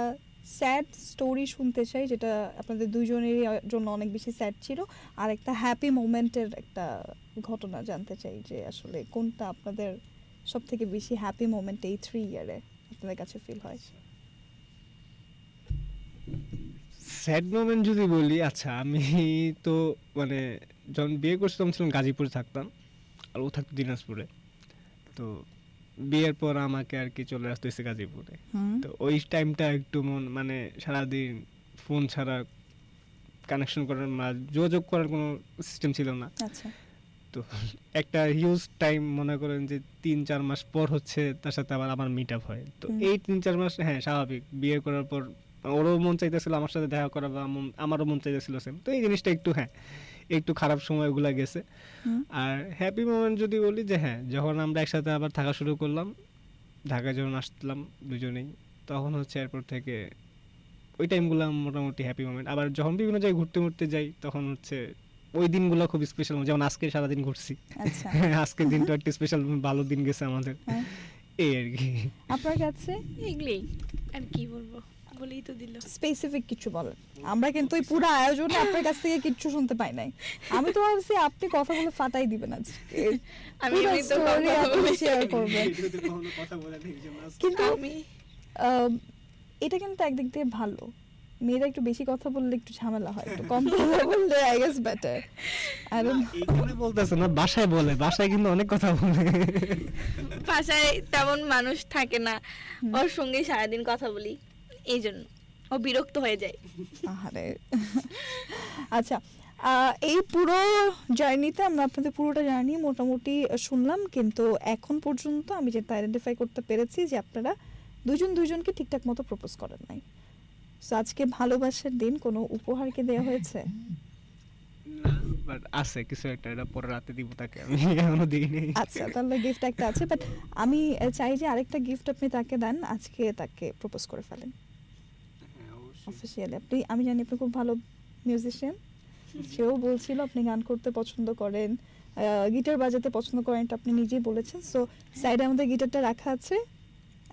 স্যাড স্টোরি শুনতে চাই, যেটা আপনাদের দুইজনেরই জন্য অনেক বেশি স্যাড ছিল, আর একটা হ্যাপি মোমেন্টের একটা ঘটনা জানতে চাই, যে আসলে কোনটা আপনাদের সব থেকে বেশি হ্যাপি মোমেন্ট এই 3 ইয়ারে আপনাদের কাছে ফিল হয়। স্যাড মোমেন্ট যদি বলি, আচ্ছা আমি তো মানে যখন বিয়ে করছি তখন ছিলাম গাজীপুরে থাকতাম, আর ও থাকতো দিনাজপুরে। তো বিয়ের পর আমাকে আর কি চলে আসতে হয়েছে গাজীপুরে। হুম, তো ওই টাইমটা একটু মানে সারাদিন ফোন ছাড়া কানেকশন করার যোগাযোগ করার কোনো সিস্টেম ছিল না। আচ্ছা তো একটা হিউজ টাইম মনে করেন যে 3-4 মাস পর হচ্ছে তার সাথে আবার আমার মিট আপ হয়। তো হুম। এই 3-4 মাস হ্যাঁ স্বাভাবিক, বিয়ে করার পর ওরও মন চাইতেছিল আমার সাথে দেখা করা, বা আমারও মন চাইতেছিল সেম। তো এই জিনিসটা একটু হ্যাঁ একটু খারাপ সময়গুলো গেছে। হুম, আর হ্যাপি মোমেন্ট যদি বলি যে হ্যাঁ, যখন আমরা একসাথে আবার থাকা শুরু করলাম, ঢাকায় যখন আসলাম দুজনেই, তখন হচ্ছে এরপর থেকে ওই টাইমগুলো মোটামুটি হ্যাপি মোমেন্ট। আবার যখন বিভিন্ন জায়গায় ঘুরতে ঘুরতে যাই তখন হচ্ছে ওই দিনগুলো খুব স্পেশাল, যেমন আজকে সারাদিন ঘুরছি। আচ্ছা আজকের দিনটা একটা স্পেশাল ভালো দিন গেছে আমাদের, হ্যাঁ। এই আর কি। আপনার কাছে এগুলি আর কি বলবো, বলেই তো দিল। স্পেসিফিক কিছু বলেন। আমরা কিন্তু ওই পুরো আয়োজনে আপনার কাছ থেকে কিচ্ছু শুনতে পাই নাই। আমি তো ভাবছি আপনি কথাগুলো ফাটাই দিবেন আজকে, আমি পুরো এমনিতেও story কথা আপনি বলি। share করবেন। কিন্তু আমি এটা কিন্তু একদিক দিয়ে ভালো, মেয়েরা একটু বেশি কথা বললে একটু ঝামেলা হয়, একটু কম কথা বললে I guess better. I don't এইখানে বলতেছে না, বাসায় বলে, বাসায় কিন্তু অনেক কথা বলে। বাসায় তেমন মানুষ থাকে না, ওর সঙ্গে সারাদিন কথা বলি, এই জন্য ও বিরক্ত হয়ে যায়। আহারে আচ্ছা, এই পুরো জার্নিতে আমরা আপনাদের পুরোটা জার্নি মোটামুটি শুনলাম, কিন্তু এখন পর্যন্ত আমি যেটা আইডেন্টিফাই করতে পেরেছি যে আপনারা দুজনকে ঠিকঠাক মতো প্রপোজ করেন নাই। সো আজকে ভালোবাসার দিন, কোনো উপহার কি দেওয়া হয়েছে? বাট আছে কিছু একটা, এটা পরে রাতে দিব তাকে, আমি এখনো দিই নেই। আচ্ছা, তাহলে গিফট একটা আছে, বাট আমি চাই যে আরেকটা গিফট আপনি তাকে দেন, আজকে তাকে প্রপোজ করে ফেলেন অফিসিয়ালি। আমি জানি আপনি খুব ভালো মিউজিশিয়ান, সেও বলছিল আপনি গান করতে পছন্দ করেন, গিটার বাজাতে পছন্দ করেন, এটা আপনি নিজেই বলেছেন। সো সাইডে আমাদের গিটারটা রাখা আছে,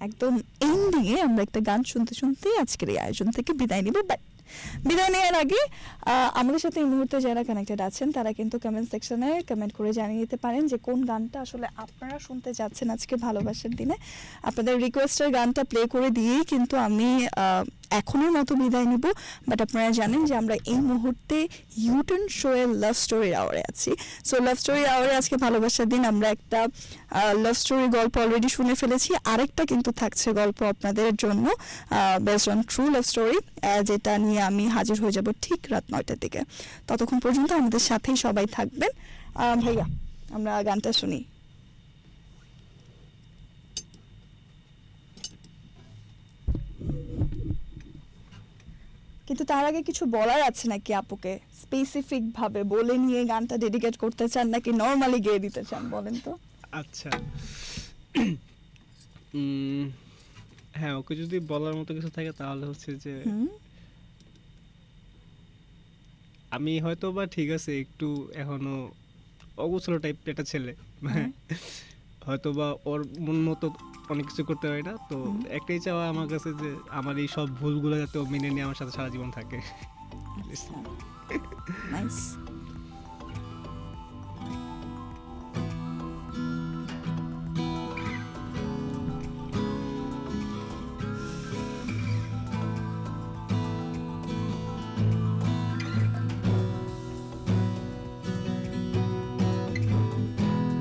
একদম এন্ডিংয়ে আমরা একটা গান শুনতে শুনতে আজকের এই আয়োজন থেকে বিদায় নিব। বাট বিদায় নেওয়ার আগে আমাদের সাথে এই মুহূর্তে যারা কানেক্টেড আছেন তারা কিন্তু কমেন্ট সেকশনে কমেন্ট করে জানিয়ে দিতে পারেন যে কোন গানটা আসলে আপনারা শুনতে যাচ্ছেন আজকে ভালোবাসার দিনে। আপনাদের রিকোয়েস্টের গানটা প্লে করে দিয়েই কিন্তু আমি এখনের মতো বিদায় নিব। বাট আপনারা জানেন যে আমরা এই মুহূর্তে ইউটার্ন শোয়ের লাভ স্টোরির আওয়ারে আছি। সো লাভ স্টোরির আওয়ারে আজকে ভালোবাসার দিন আমরা একটা লাভ স্টোরি গল্প অলরেডি শুনে ফেলেছি, আরেকটা কিন্তু থাকছে গল্প আপনাদের জন্য based own true love story, যেটা নিয়ে আমি হাজির হয়ে যাব ঠিক রাত 9টার দিকে। ততক্ষণ পর্যন্ত আমাদের সাথেই সবাই থাকবেন। ভাইয়া, আমরা গানটা শুনি। কিন্তু তার আগে কিছু বলার আছে নাকি আপুকে, স্পেসিফিক ভাবে বলে নিয়ে গানটা ডেডিকেট করতে চান নাকি নরমালি গেয়ে দিতে চান, বলেন তো? আচ্ছা, হ্যাঁ ওকে যদি বলার মতো কিছু থাকে তাহলে হচ্ছে যে হুম, আমি হয়তো বা ঠিক আছে একটু এখনো অগোছলো টাইপ একটা ছেলে, হয়তো বা ওর মন মতো অনেক কিছু করতে পারি না। তো একটাই চাওয়া আমার কাছে যে আমার এই সব ভুলগুলো যাতে ও মেনে নিয়ে আমার সাথে সারা জীবন থাকে। নাইস।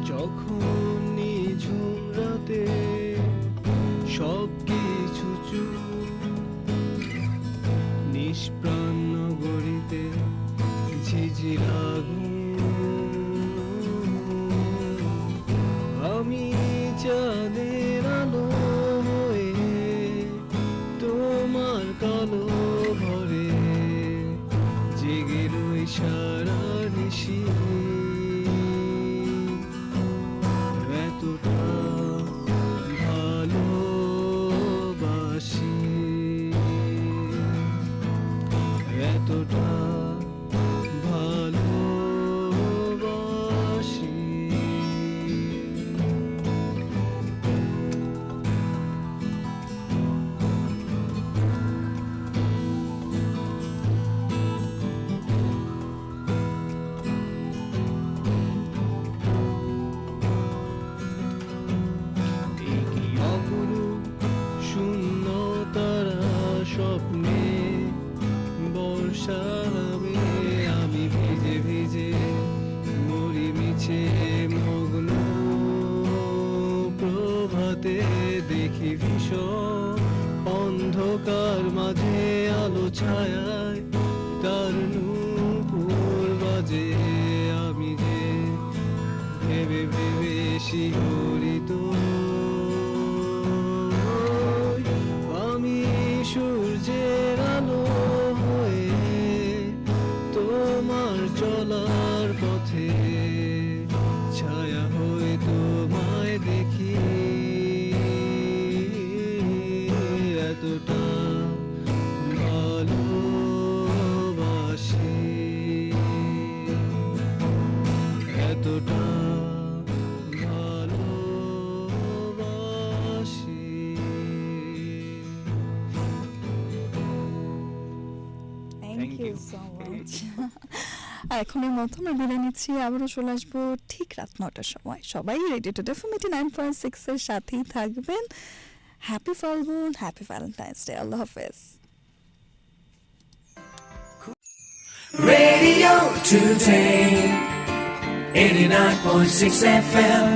যখন নিঝুম রাতে সব কিছু নিষ্প্রাণ নগরীতে ঝিঝির আগুন, আমি চাঁদের আলো হয়ে তোমার কালো ঘরে জেগে রই সারা নিশি। এতটা ভালোবাসি, এতটা ভালোবাসি। সালামে আমি ভিজে ভিজে মরি মিছে মগ্ন প্রভাতে দেখি ভীষণ অন্ধকার মাঝে আলো ছায়ায় তার নূপুর বাজে আমি যে ভেবে ভেবে শিহরিত আমি সূর্যের আলো হয়ে তোমার চলার পথে ছায়া হয়ে তোমায় দেখি এতটা ভালোবাসি এতটা ভালোবাসি thank Thank you you. So much এখনের মতো আমরা বিদায় নিচ্ছি, আবারও চলে আসবো ঠিক রাত 9টার সময়। সবাই রেডিও টু এফএম 89.6 এর সাথেই থাকবেন। হ্যাপি ফাল্গুন, হ্যাপি ভ্যালেন্টাইন্স ডে। আল্লাহ হাফেজ। Radio today, 89.6 FM.